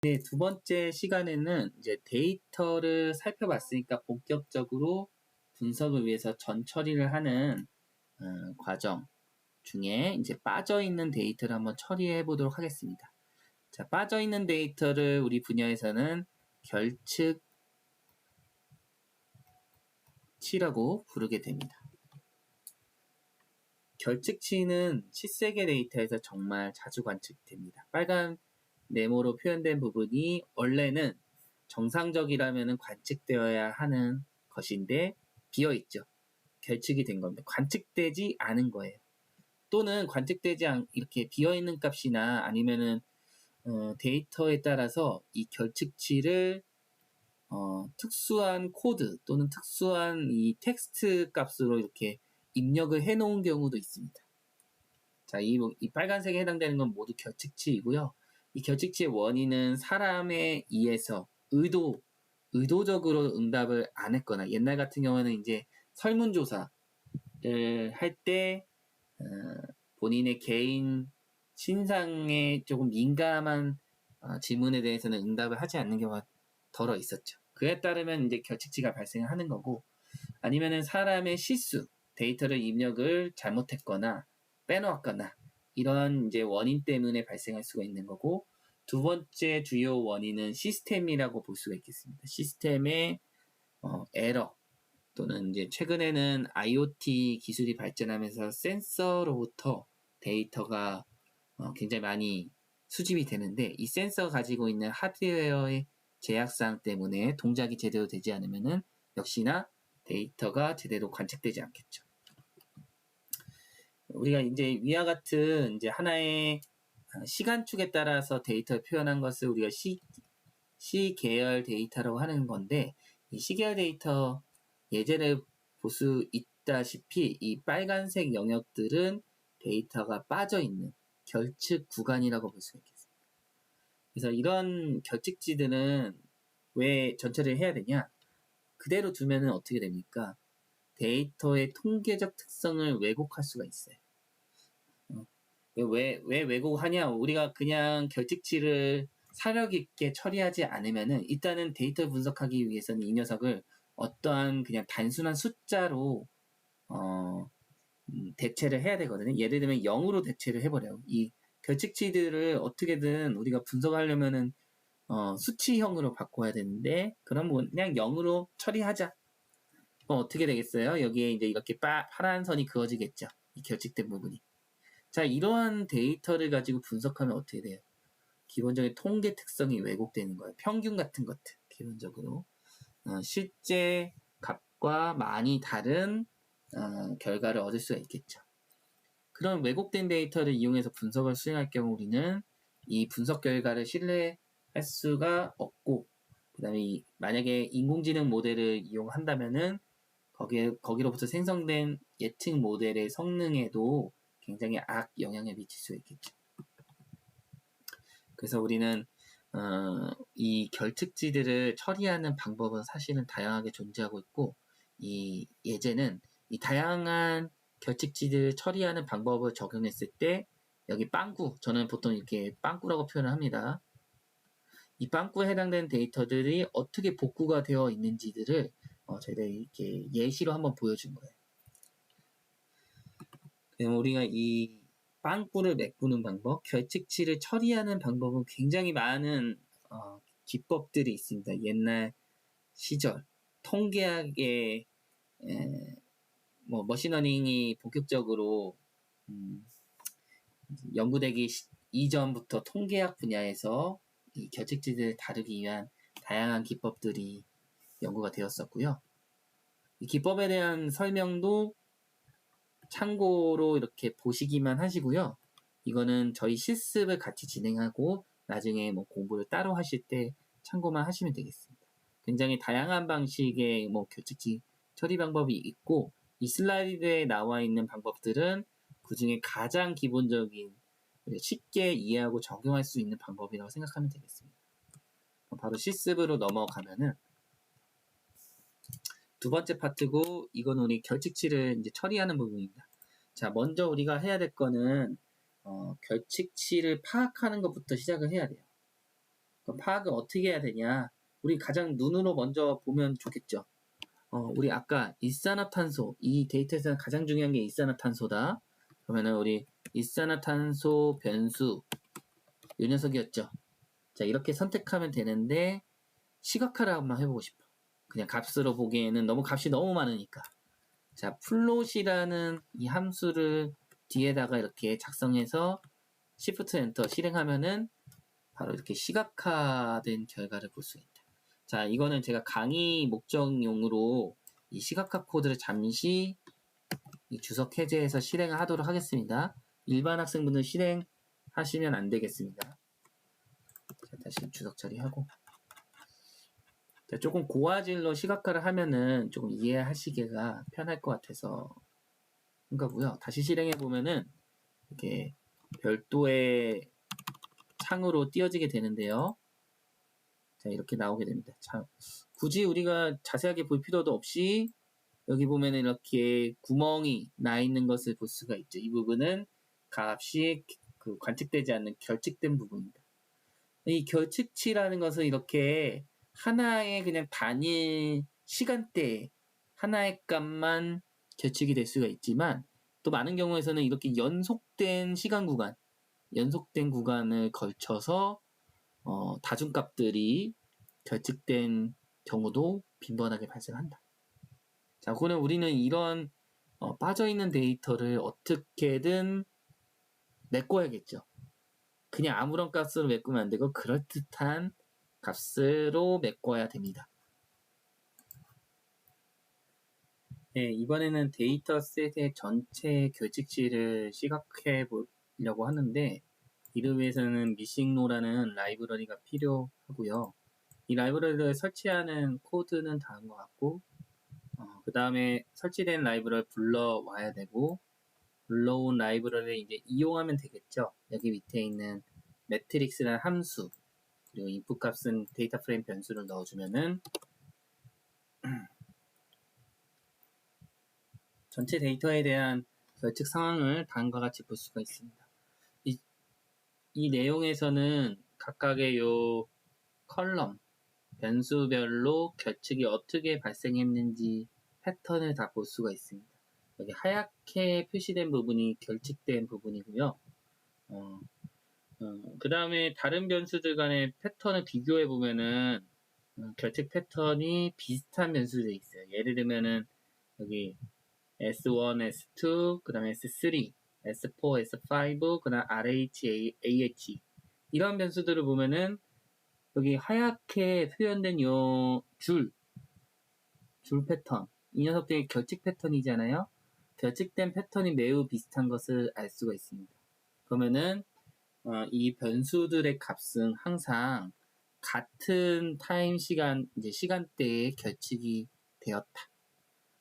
네, 두 번째 시간에는 이제 데이터를 살펴봤으니까 본격적으로 분석을 위해서 전처리를 하는 과정 중에 이제 빠져있는 데이터를 한번 처리해 보도록 하겠습니다. 자, 빠져있는 데이터를 우리 분야에서는 결측치라고 부르게 됩니다. 결측치는 실세계 데이터에서 정말 자주 관측됩니다. 빨간 네모로 표현된 부분이 원래는 정상적이라면 관측되어야 하는 것인데 비어있죠. 결측이 된 겁니다. 관측되지 않은 거예요. 또는 관측되지 이렇게 비어있는 값이나 아니면은 데이터에 따라서 이 결측치를 특수한 코드 또는 특수한 이 텍스트 값으로 이렇게 입력을 해 놓은 경우도 있습니다. 자, 이 빨간색에 해당되는 건 모두 결측치이고요. 이 결측치의 원인은 사람에 의해서 의도적으로 응답을 안 했거나 옛날 같은 경우는 이제 설문조사를 할 때 본인의 개인 신상에 조금 민감한 질문에 대해서는 응답을 하지 않는 경우가 덜어 있었죠. 그에 따르면 이제 결측치가 발생하는 거고, 아니면은 사람의 실수, 데이터를 입력을 잘못했거나 빼놓았거나 이런 이제 원인 때문에 발생할 수가 있는 거고, 두 번째 주요 원인은 시스템이라고 볼 수가 있겠습니다. 시스템의 에러 또는 이제 최근에는 IoT 기술이 발전하면서 센서로부터 데이터가 굉장히 많이 수집이 되는데, 이 센서가 가지고 있는 하드웨어의 제약사항 때문에 동작이 제대로 되지 않으면은 역시나 데이터가 제대로 관측되지 않겠죠. 우리가 이제 위와 같은 이제 하나의 시간축에 따라서 데이터를 표현한 것을 우리가 시계열 데이터라고 하는 건데, 이 시계열 데이터 예제를 볼 수 있다시피 이 빨간색 영역들은 데이터가 빠져있는 결측 구간이라고 볼 수가 있겠습니다. 그래서 이런 결측지들은 왜 전처리를 해야 되냐? 그대로 두면은 어떻게 됩니까? 데이터의 통계적 특성을 왜곡할 수가 있어요. 왜 왜곡하냐? 우리가 그냥 결측치를 사력 있게 처리하지 않으면은 일단은 데이터 분석하기 위해서는 이 녀석을 어떠한 그냥 단순한 숫자로 대체를 해야 되거든요. 예를 들면 0으로 대체를 해버려요. 이 결측치들을 어떻게든 우리가 분석하려면은 수치형으로 바꿔야 되는데, 그럼 그냥 0으로 처리하자. 어떻게 되겠어요? 여기에 이제 이렇게 파란 선이 그어지겠죠. 이 결측된 부분이. 자, 이러한 데이터를 가지고 분석하면 어떻게 돼요? 기본적인 통계 특성이 왜곡되는 거예요. 평균 같은 것들, 기본적으로. 실제 값과 많이 다른 결과를 얻을 수가 있겠죠. 그런 왜곡된 데이터를 이용해서 분석을 수행할 경우 우리는 이 분석 결과를 신뢰할 수가 없고, 그 다음에 만약에 인공지능 모델을 이용한다면은 거기로부터 생성된 예측 모델의 성능에도 굉장히 악 영향을 미칠 수 있겠죠. 그래서 우리는 이 결측지들을 처리하는 방법은 사실은 다양하게 존재하고 있고, 이 예제는 이 다양한 결측지들을 처리하는 방법을 적용했을 때 여기 빵꾸, 저는 보통 이렇게 빵꾸라고 표현을 합니다. 이 빵꾸에 해당되는 데이터들이 어떻게 복구가 되어 있는지들을 저희들이 이렇게 예시로 한번 보여준 거예요. 그럼 우리가 이 빵꾸를 메꾸는 방법, 결측치를 처리하는 방법은 굉장히 많은 기법들이 있습니다. 옛날 시절 통계학의 머신러닝이 본격적으로 연구되기 이전부터 통계학 분야에서 이 결측치들을 다루기 위한 다양한 기법들이 연구가 되었었고요. 이 기법에 대한 설명도 참고로 이렇게 보시기만 하시고요. 이거는 저희 실습을 같이 진행하고 나중에 공부를 따로 하실 때 참고만 하시면 되겠습니다. 굉장히 다양한 방식의 결측치 처리 방법이 있고, 이 슬라이드에 나와 있는 방법들은 그 중에 가장 기본적인 쉽게 이해하고 적용할 수 있는 방법이라고 생각하면 되겠습니다. 바로 실습으로 넘어가면은 두 번째 파트고, 이건 우리 결측치를 이제 처리하는 부분입니다. 자, 먼저 우리가 해야 될 거는 결측치를 파악하는 것부터 시작을 해야 돼요. 그럼 파악을 어떻게 해야 되냐? 우리 가장 눈으로 먼저 보면 좋겠죠. 우리 아까 이산화탄소, 이 데이터에서는 가장 중요한 게 이산화탄소다. 그러면은 우리 이산화탄소 변수, 이 녀석이었죠. 자, 이렇게 선택하면 되는데, 시각화를 한번 해보고 싶어. 그냥 값으로 보기에는 값이 너무 많으니까. 자, 플롯이라는 이 함수를 뒤에다가 이렇게 작성해서 Shift Enter 실행하면은 바로 이렇게 시각화된 결과를 볼 수 있다. 자, 이거는 제가 강의 목적용으로 이 시각화 코드를 잠시 이 주석 해제해서 실행을 하도록 하겠습니다. 일반 학생분들 실행하시면 안 되겠습니다. 자, 다시 주석 처리하고. 자, 조금 고화질로 시각화를 하면은 조금 이해하시기가 편할 것 같아서 한 거고요. 다시 실행해 보면은 이렇게 별도의 창으로 띄어지게 되는데요. 자, 이렇게 나오게 됩니다. 자, 굳이 우리가 자세하게 볼 필요도 없이 여기 보면 이렇게 구멍이 나 있는 것을 볼 수가 있죠. 이 부분은 값이 관측되지 않는 결측된 부분입니다. 이 결측치라는 것은 이렇게 하나의 그냥 단일 시간대 하나의 값만 결측이 될 수가 있지만 또 많은 경우에서는 이렇게 연속된 시간 구간, 연속된 구간을 걸쳐서 다중값들이 결측된 경우도 빈번하게 발생한다. 자, 그러면 우리는 이런 빠져있는 데이터를 어떻게든 메꿔야겠죠. 그냥 아무런 값으로 메꾸면 안 되고 그럴듯한 값으로 메꿔야 됩니다. 네, 이번에는 데이터셋의 전체 결측치를 시각해 보려고 하는데 이를 위해서는 미싱로라는 라이브러리가 필요하고요. 이 라이브러리를 설치하는 코드는 다음과 같고 그 다음에 설치된 라이브러리를 불러와야 되고 불러온 라이브러리를 이제 이용하면 되겠죠. 여기 밑에 있는 매트릭스라는 함수 그리고 인풋 값은 데이터 프레임 변수를 넣어주면은 전체 데이터에 대한 결측 상황을 다음과 같이 볼 수가 있습니다. 이 내용에서는 각각의 요 컬럼 변수별로 결측이 어떻게 발생했는지 패턴을 다 볼 수가 있습니다. 여기 하얗게 표시된 부분이 결측된 부분이고요. 그 다음에 다른 변수들 간의 패턴을 비교해 보면은 결측 패턴이 비슷한 변수들이 있어요. 예를 들면은 여기 S1, S2, 그 다음에 S3, S4, S5, 그 다음 RH, AH 이런 변수들을 보면은 여기 하얗게 표현된 요 줄 패턴 이 녀석들이 결측 패턴이잖아요. 결측된 패턴이 매우 비슷한 것을 알 수가 있습니다. 그러면은 이 변수들의 값은 항상 같은 타임 시간, 이제 시간대에 결측이 되었다.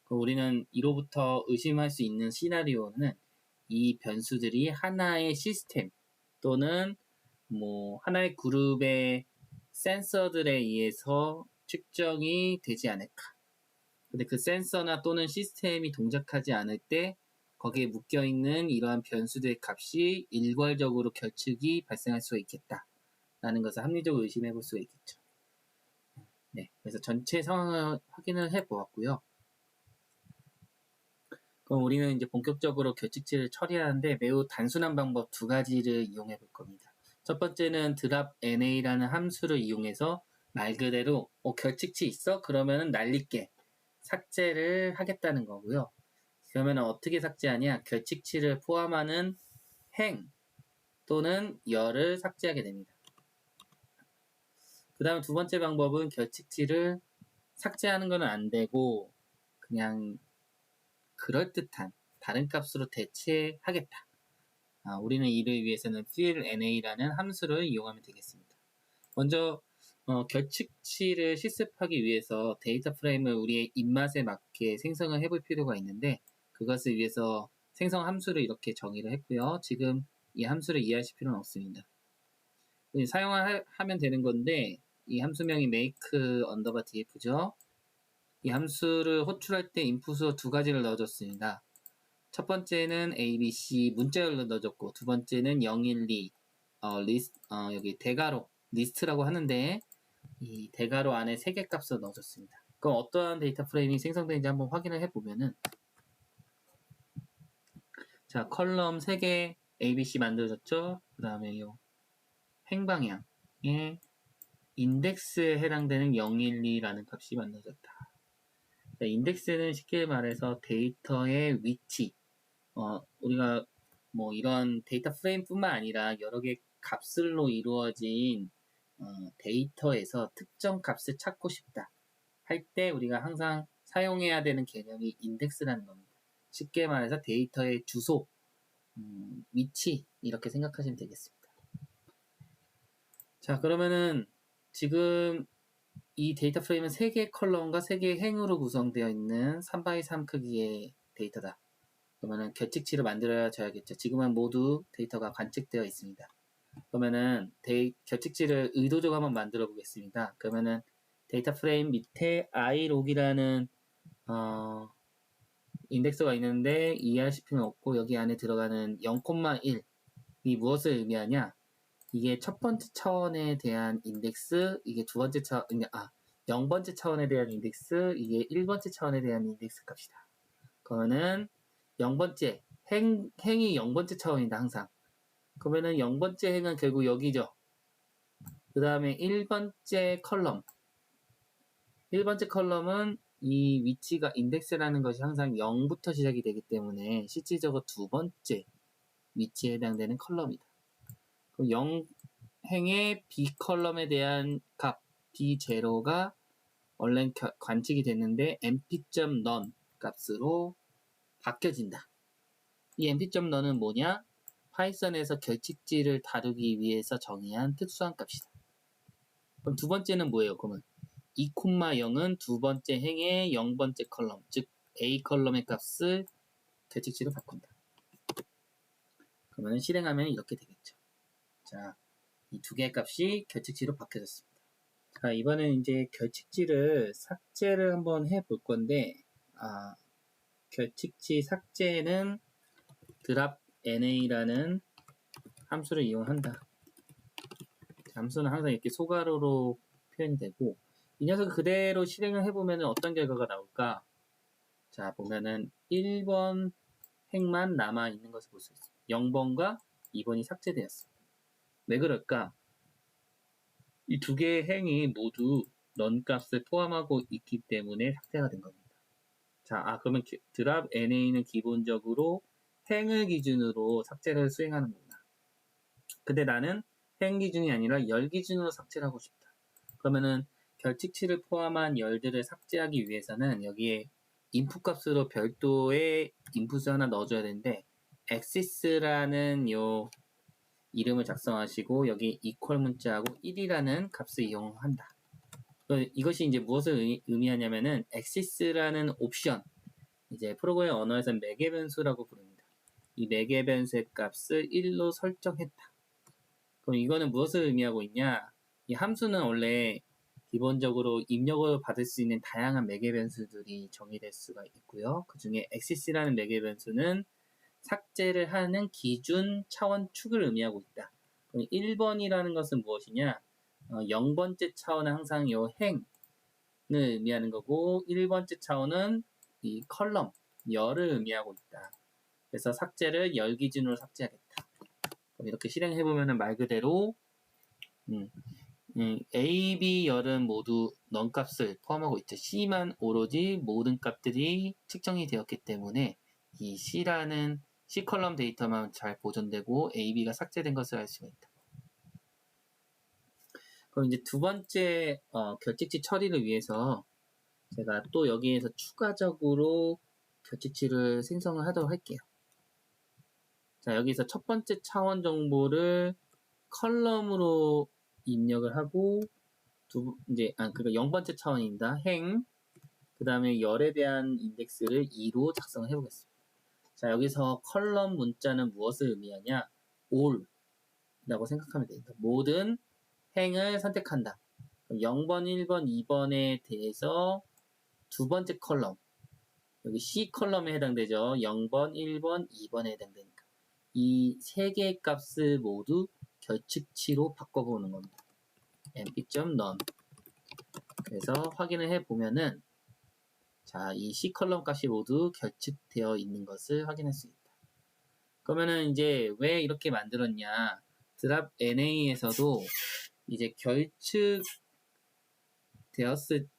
우리는 이로부터 의심할 수 있는 시나리오는 이 변수들이 하나의 시스템 또는 하나의 그룹의 센서들에 의해서 측정이 되지 않을까. 근데 그 센서나 또는 시스템이 동작하지 않을 때 거기에 묶여있는 이러한 변수들의 값이 일괄적으로 결측이 발생할 수가 있겠다. 라는 것을 합리적으로 의심해 볼 수가 있겠죠. 네, 그래서 전체 상황을 확인을 해 보았고요. 그럼 우리는 이제 본격적으로 결측치를 처리하는데 매우 단순한 방법 두 가지를 이용해 볼 겁니다. 첫 번째는 드랍 NA라는 함수를 이용해서 말 그대로 결측치 있어? 그러면은 날릴게. 삭제를 하겠다는 거고요. 그러면 어떻게 삭제하냐? 결측치를 포함하는 행 또는 열을 삭제하게 됩니다. 그 다음 두 번째 방법은 결측치를 삭제하는 것은 안 되고 그냥 그럴듯한 다른 값으로 대체하겠다. 우리는 이를 위해서는 fillNA라는 함수를 이용하면 되겠습니다. 먼저 결측치를 실습하기 위해서 데이터 프레임을 우리의 입맛에 맞게 생성을 해볼 필요가 있는데 그것을 위해서 생성 함수를 이렇게 정의를 했고요. 지금 이 함수를 이해하실 필요는 없습니다. 사용하면 되는 건데 이 함수명이 make_df죠. 이 함수를 호출할 때 인풋으로 두 가지를 넣어줬습니다. 첫 번째는 ABC 문자열로 넣어줬고 두 번째는 012 여기 대괄호 리스트라고 하는데 이 대괄호 안에 3개 값을 넣어줬습니다. 그럼 어떠한 데이터 프레임이 생성되는지 한번 확인을 해보면은 자 컬럼 3개 ABC 만들어졌죠. 그 다음에 요 횡방향에 인덱스에 해당되는 012라는 값이 만들어졌다. 자, 인덱스는 쉽게 말해서 데이터의 위치 우리가 뭐 이런 데이터 프레임뿐만 아니라 여러 개의 값들로 이루어진 데이터에서 특정 값을 찾고 싶다 할 때 우리가 항상 사용해야 되는 개념이 인덱스라는 겁니다. 쉽게 말해서 데이터의 주소, 위치 이렇게 생각하시면 되겠습니다. 자 그러면은 지금 이 데이터 프레임은 3개의 컬럼과 3개의 행으로 구성되어 있는 3x3 크기의 데이터다. 그러면은 결칙치를 만들어야겠죠. 지금은 모두 데이터가 관측되어 있습니다. 그러면은 결칙치를 의도적으로 한번 만들어 보겠습니다. 그러면은 데이터 프레임 밑에 iLog이라는 인덱스가 있는데 이해하실 필요는 없고 여기 안에 들어가는 0,1이 무엇을 의미하냐? 이게 첫 번째 차원에 대한 인덱스, 이게 두 번째 차원, 0번째 차원에 대한 인덱스, 이게 1번째 차원에 대한 인덱스 값이다. 그러면은 0번째, 행이 0번째 차원이다, 항상. 그러면은 0번째 행은 결국 여기죠. 그 다음에 1번째 컬럼. 1번째 컬럼은 이 위치가 인덱스라는 것이 항상 0부터 시작이 되기 때문에 실질적으로 두 번째 위치에 해당되는 컬럼이다. 그럼 0행의 B컬럼에 대한 값, B0가 원래 관측이 됐는데 np.none 값으로 바뀌어진다. 이 np.none은 뭐냐? 파이썬에서 결칙지를 다루기 위해서 정의한 특수한 값이다. 그럼 두 번째는 뭐예요? 그러면 2,0은 두 번째 행의 0번째 컬럼, 즉 A 컬럼의 값을 결칙지로 바꾼다. 그러면 실행하면 이렇게 되겠죠. 자, 이 두 개의 값이 결칙지로 바뀌어졌습니다. 자, 이번엔 이제 결칙지를 삭제를 한번 해볼 건데, 결칙지 삭제는 drop_na라는 함수를 이용한다. 함수는 항상 이렇게 소괄호로 표현이 되고, 이 녀석을 그대로 실행을 해보면 어떤 결과가 나올까? 자, 보면은 1번 행만 남아있는 것을 볼 수 있어요. 0번과 2번이 삭제되었습니다. 왜 그럴까? 이 두 개의 행이 모두 넌 값을 포함하고 있기 때문에 삭제가 된 겁니다. 자, 그러면 drop na는 기본적으로 행을 기준으로 삭제를 수행하는구나. 근데 나는 행 기준이 아니라 열 기준으로 삭제를 하고 싶다. 그러면은 결칙치를 포함한 열들을 삭제하기 위해서는 여기에 인풋 값으로 별도의 인풋을 하나 넣어줘야 되는데 access라는 요 이름을 작성하시고 여기 equal 문자하고 1이라는 값을 이용한다. 이것이 이제 무엇을 의미하냐면은 access라는 옵션, 이제 프로그램 언어에서는 매개 변수라고 부릅니다. 이 매개 변수의 값을 1로 설정했다. 그럼 이거는 무엇을 의미하고 있냐? 이 함수는 원래 기본적으로 입력을 받을 수 있는 다양한 매개 변수들이 정의될 수가 있고요. 그 중에 access라는 매개 변수는 삭제를 하는 기준 차원 축을 의미하고 있다. 그럼 1번이라는 것은 무엇이냐? 0번째 차원은 항상 이 행을 의미하는 거고 1번째 차원은 이 컬럼, 열을 의미하고 있다. 그래서 삭제를 열 기준으로 삭제하겠다. 그럼 이렇게 실행해보면 말 그대로 A, B 열은 모두 넌 값을 포함하고 있죠. C만 오로지 모든 값들이 측정이 되었기 때문에 이 C라는 C 컬럼 데이터만 잘 보존되고 A, B가 삭제된 것을 알 수가 있다. 그럼 이제 두 번째 결칙치 처리를 위해서 제가 또 여기에서 추가적으로 결칙치를 생성을 하도록 할게요. 자, 여기서 첫 번째 차원 정보를 컬럼으로 입력을 하고 그러니까 0번째 차원입니다. 행, 그 다음에 열에 대한 인덱스를 2로 작성을 해보겠습니다. 자, 여기서 컬럼 문자는 무엇을 의미하냐? all 라고 생각하면 됩니다. 모든 행을 선택한다. 0번, 1번, 2번에 대해서 두 번째 컬럼, 여기 C 컬럼에 해당되죠. 0번, 1번, 2번에 해당되니까. 이 세 개의 값을 모두 결측치로 바꿔보는 겁니다. np.none. 그래서 확인을 해보면은 자, 이 C 컬럼 값이 모두 결측되어 있는 것을 확인할 수 있다. 그러면은 이제 왜 이렇게 만들었냐? 드랍 NA에서도 이제 결측되었을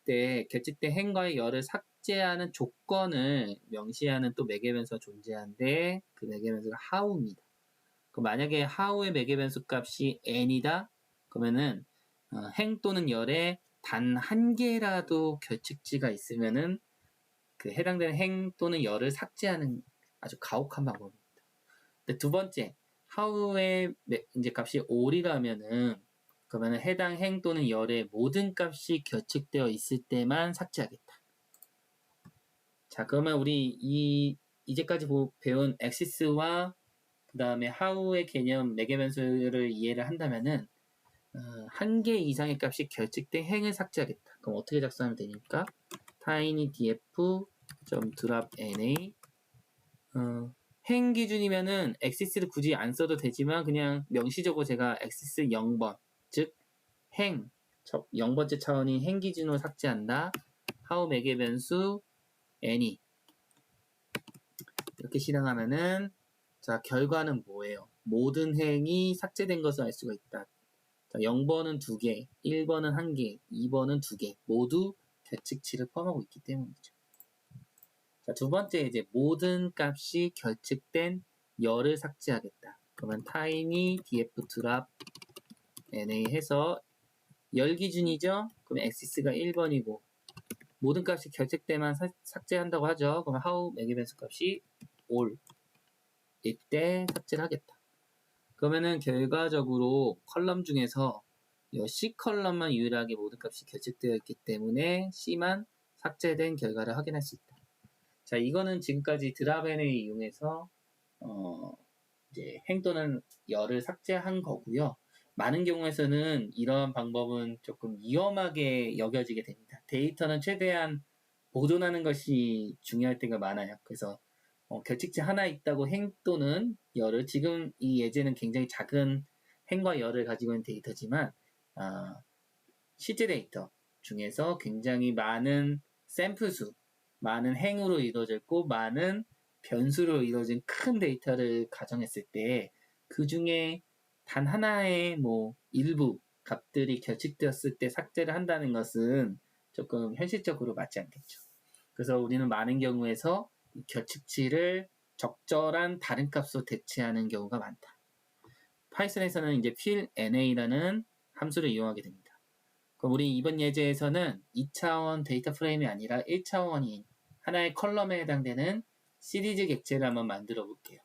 때 결측된 행과의 열을 삭제하는 조건을 명시하는 또 매개 변수가 존재하는데 그 매개 변수가 how입니다. 그럼 만약에 how의 매개 변수 값이 n이다? 그러면은 행 또는 열에 단 한 개라도 결측지가 있으면은 그 해당되는 행 또는 열을 삭제하는 아주 가혹한 방법입니다. 근데 두 번째, how의 이제 값이 all이라면은 그러면은 해당 행 또는 열의 모든 값이 결측되어 있을 때만 삭제하겠다. 자, 그러면 우리 이제까지 배운 axis와 그 다음에 how의 개념 매개 변수를 이해를 한다면은 한 개 이상의 값이 결측된 행을 삭제하겠다. 그럼 어떻게 작성하면 되니까 tinydf.drop_na 행 기준이면은 axis를 굳이 안 써도 되지만 그냥 명시적으로 제가 axis 0번 즉 행 0번째 차원인 행 기준으로 삭제한다. how 매개 변수 any 이렇게 실행하면은 자 결과는 뭐예요? 모든 행이 삭제된 것을 알 수가 있다. 자, 0번은 2개, 1번은 1개, 2번은 2개 모두 결측치를 포함하고 있기 때문이죠. 자, 두 번째 이제 모든 값이 결측된 열을 삭제하겠다. 그러면 tinydf_drop na 해서 열 기준이죠. 그럼 axis가 1번이고 모든 값이 결측되만 삭제한다고 하죠. 그럼 how 매개 변수 값이 all 이때 삭제를 하겠다. 그러면은 결과적으로 컬럼 중에서 이 C 컬럼만 유일하게 모든 값이 결측되어 있기 때문에 C만 삭제된 결과를 확인할 수 있다. 자, 이거는 지금까지 드랍N을 이용해서 이제 행 또는 열을 삭제한 거고요. 많은 경우에서는 이러한 방법은 조금 위험하게 여겨지게 됩니다. 데이터는 최대한 보존하는 것이 중요할 때가 많아요. 그래서 결측지 하나 있다고 행 또는 열을 지금 이 예제는 굉장히 작은 행과 열을 가지고 있는 데이터지만 실제 데이터 중에서 굉장히 많은 샘플수, 많은 행으로 이루어져 있고 많은 변수로 이루어진 큰 데이터를 가정했을 때 그 중에 단 하나의 일부 값들이 결측되었을 때 삭제를 한다는 것은 조금 현실적으로 맞지 않겠죠. 그래서 우리는 많은 경우에서 결측치를 적절한 다른 값으로 대체하는 경우가 많다. 파이썬에서는 이제 fillNA라는 함수를 이용하게 됩니다. 그럼 우리 이번 예제에서는 2차원 데이터 프레임이 아니라 1차원인 하나의 컬럼에 해당되는 시리즈 객체를 한번 만들어 볼게요.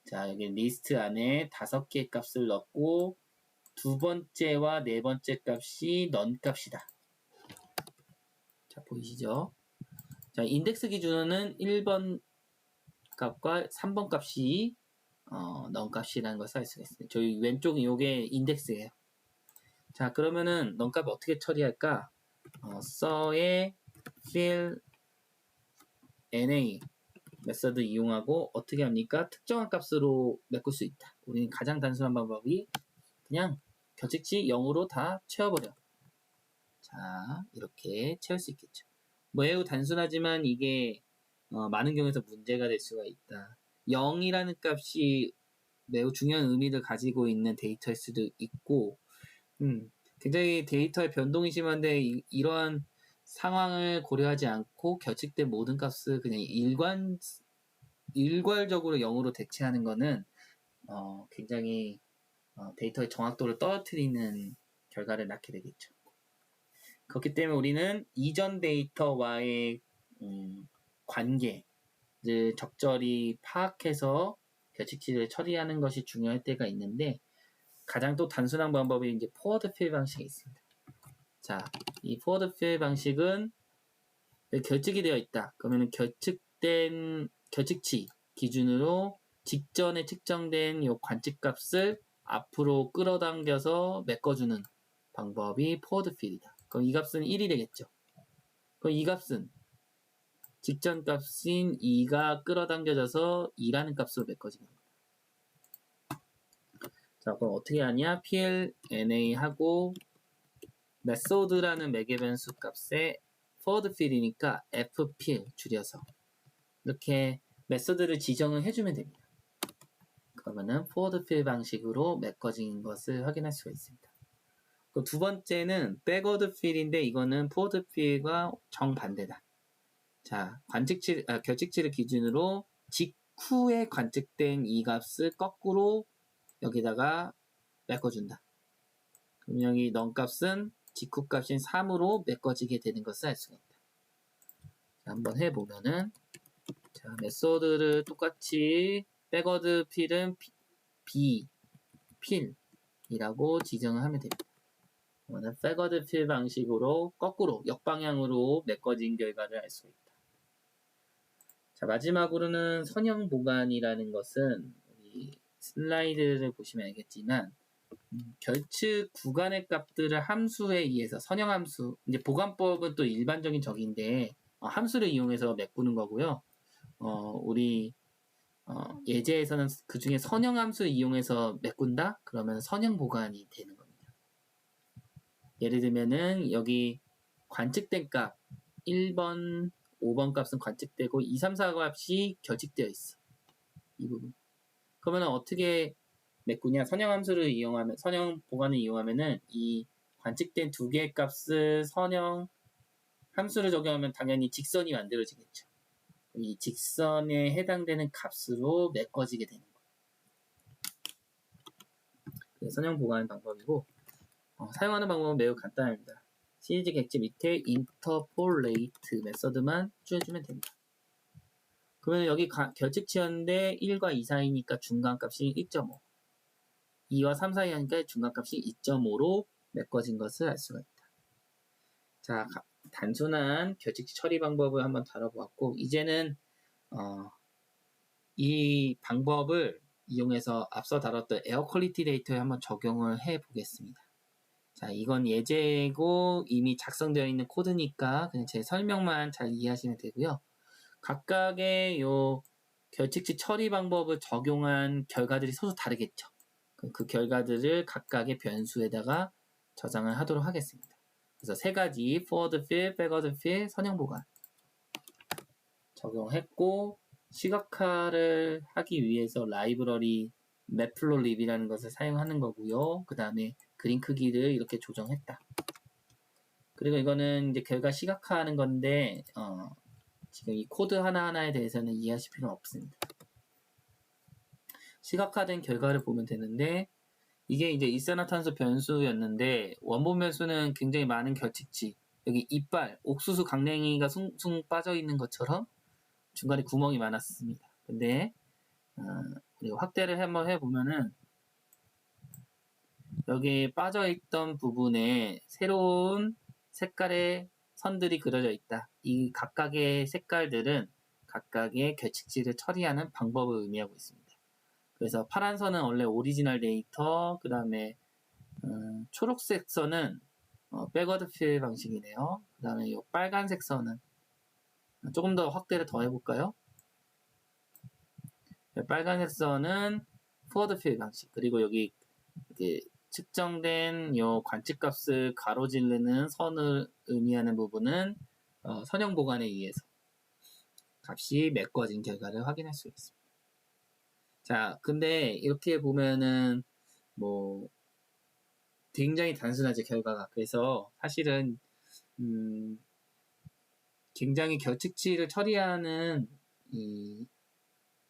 자, 여기 리스트 안에 5개의 값을 넣고 두 번째와 네 번째 값이 none 값이다. 자, 보이시죠? 자, 인덱스 기준은 1번 값과 3번 값이 none 값이라는 것을 알 수가 있습니다. 저희 왼쪽 이게 인덱스예요. 자, 그러면은 none 값 어떻게 처리할까? 써의 fill na 메서드 이용하고 어떻게 합니까? 특정한 값으로 메꿀 수 있다. 우리는 가장 단순한 방법이 그냥 결측치 0으로 다 채워버려. 자, 이렇게 채울 수 있겠죠. 매우 단순하지만 이게 많은 경우에서 문제가 될 수가 있다. 0이라는 값이 매우 중요한 의미를 가지고 있는 데이터일 수도 있고 굉장히 데이터의 변동이 심한데 이러한 상황을 고려하지 않고 결측된 모든 값을 그냥 일괄적으로 0으로 대체하는 것은 굉장히 데이터의 정확도를 떨어뜨리는 결과를 낳게 되겠죠. 그렇기 때문에 우리는 이전 데이터와의 관계를 적절히 파악해서 결측치를 처리하는 것이 중요할 때가 있는데 가장 또 단순한 방법이 이제 포워드 필 방식이 있습니다. 자, 이 포워드 필 방식은 결측이 되어 있다. 그러면 결측된 결측치 기준으로 직전에 측정된 이 관측값을 앞으로 끌어당겨서 메꿔주는 방법이 포워드 필이다. 그럼 이 값은 1이 되겠죠. 그럼 이 값은 직전 값인 2가 끌어당겨져서 2라는 값으로 메꿔지는 겁니다. 자, 그럼 어떻게 하냐? plna 하고 메소드라는 매개 변수 값에 forward fill이니까 ffill 줄여서 이렇게 메소드를 지정을 해주면 됩니다. 그러면은 forward fill 방식으로 메꿔진 것을 확인할 수가 있습니다. 두 번째는 backward fill인데 이거는 forward fill과 정반대다. 자, 결칙치를 기준으로 직후에 관측된 이 값을 거꾸로 여기다가 메꿔준다. 그럼 여기 non 값은 직후 값인 3으로 메꿔지게 되는 것을 알 수가 있다. 자, 한번 해보면은 자, 메소드를 똑같이 backward fill은 b fill이라고 지정을 하면 됩니다. 그러면 backward fill 방식으로 거꾸로 역방향으로 메꿔진 결과를 알 수가 있다. 자, 마지막으로는 선형 보관이라는 것은 우리 슬라이드를 보시면 알겠지만 결측 구간의 값들을 함수에 의해서 선형함수, 이제 보관법은 또 일반적인 적인데 함수를 이용해서 메꾸는 거고요. 우리 예제에서는 그 중에 선형함수를 이용해서 메꾼다? 그러면 선형 보관이 되는 겁니다. 예를 들면은 여기 관측된 값 1번, 5번 값은 관측되고 2, 3, 4 값이 결측되어 있어. 이 부분. 그러면 어떻게 메꾸냐? 선형 보관을 이용하면은 이 관측된 두 개의 값을 선형 함수를 적용하면 당연히 직선이 만들어지겠죠. 이 직선에 해당되는 값으로 메꿔지게 되는 거예요. 선형 보관 방법이고 사용하는 방법은 매우 간단합니다. 시리즈 객지 밑에 interpolate 메서드만 추해주면 됩니다. 그러면 여기 결측치였는데 1과 2 사이니까 중간값이 1.5 2와 3 사이 하니까 중간값이 2.5로 메꿔진 것을 알 수가 있다. 자, 단순한 결측치 처리 방법을 한번 다뤄보았고 이제는 이 방법을 이용해서 앞서 다뤘던 에어 퀄리티 데이터에 한번 적용을 해 보겠습니다. 자, 이건 예제고 이미 작성되어 있는 코드니까 그냥 제 설명만 잘 이해하시면 되고요. 각각의 요 결측치 처리 방법을 적용한 결과들이 서로 다르겠죠. 그 결과들을 각각의 변수에다가 저장을 하도록 하겠습니다. 그래서 세 가지 forward fill, backward fill, 선형 보관 적용했고 시각화를 하기 위해서 라이브러리 matplotlib이라는 것을 사용하는 거고요. 그 다음에 그림 크기를 이렇게 조정했다. 그리고 이거는 이제 결과 시각화하는 건데 지금 이 코드 하나하나에 대해서는 이해하실 필요는 없습니다. 시각화된 결과를 보면 되는데 이게 이제 일산화탄소 변수였는데 원본 변수는 굉장히 많은 결측치 여기 이빨, 옥수수 강냉이가 숭숭 빠져 있는 것처럼 중간에 구멍이 많았습니다. 근데 우리 확대를 한번 해보면은 여기 빠져있던 부분에 새로운 색깔의 선들이 그려져 있다. 이 각각의 색깔들은 각각의 결측치를 처리하는 방법을 의미하고 있습니다. 그래서 파란 선은 원래 오리지널 데이터, 그 다음에 초록색 선은 백워드 필 방식이네요. 그 다음에 이 빨간색 선은 조금 더 확대를 더 해볼까요? 빨간색 선은 포워드 필 방식. 그리고 여기 측정된 요 관측값을 가로지르는 선을 의미하는 부분은 선형 보관에 의해서 값이 메꿔진 결과를 확인할 수 있습니다. 자, 근데 이렇게 보면은 뭐 굉장히 단순하죠, 결과가. 그래서 사실은 굉장히 결측치를 처리하는 이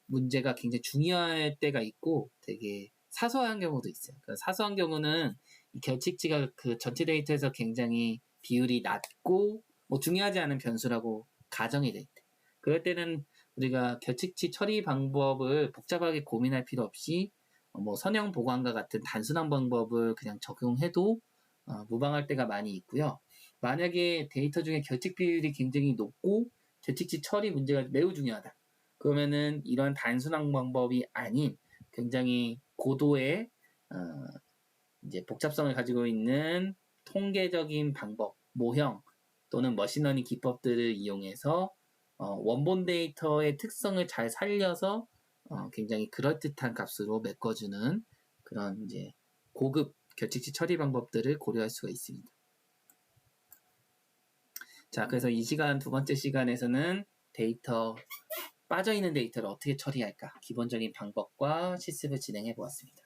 문제가 굉장히 중요할 때가 있고 되게 사소한 경우도 있어요. 그러니까 사소한 경우는 이 결측치가 그 전체 데이터에서 굉장히 비율이 낮고 뭐 중요하지 않은 변수라고 가정이 될 때. 그럴 때는 우리가 결측치 처리 방법을 복잡하게 고민할 필요 없이 뭐 선형 보관과 같은 단순한 방법을 그냥 적용해도 무방할 때가 많이 있고요. 만약에 데이터 중에 결측 비율이 굉장히 높고 결측치 처리 문제가 매우 중요하다. 그러면은 이런 단순한 방법이 아닌 굉장히 고도의 이제 복잡성을 가지고 있는 통계적인 방법, 모형 또는 머신러닝 기법들을 이용해서 원본 데이터의 특성을 잘 살려서 굉장히 그럴듯한 값으로 메꿔주는 그런 이제 고급 결측치 처리 방법들을 고려할 수가 있습니다. 자, 그래서 이 시간 두 번째 시간에서는 데이터 빠져있는 데이터를 어떻게 처리할까 기본적인 방법과 실습을 진행해 보았습니다.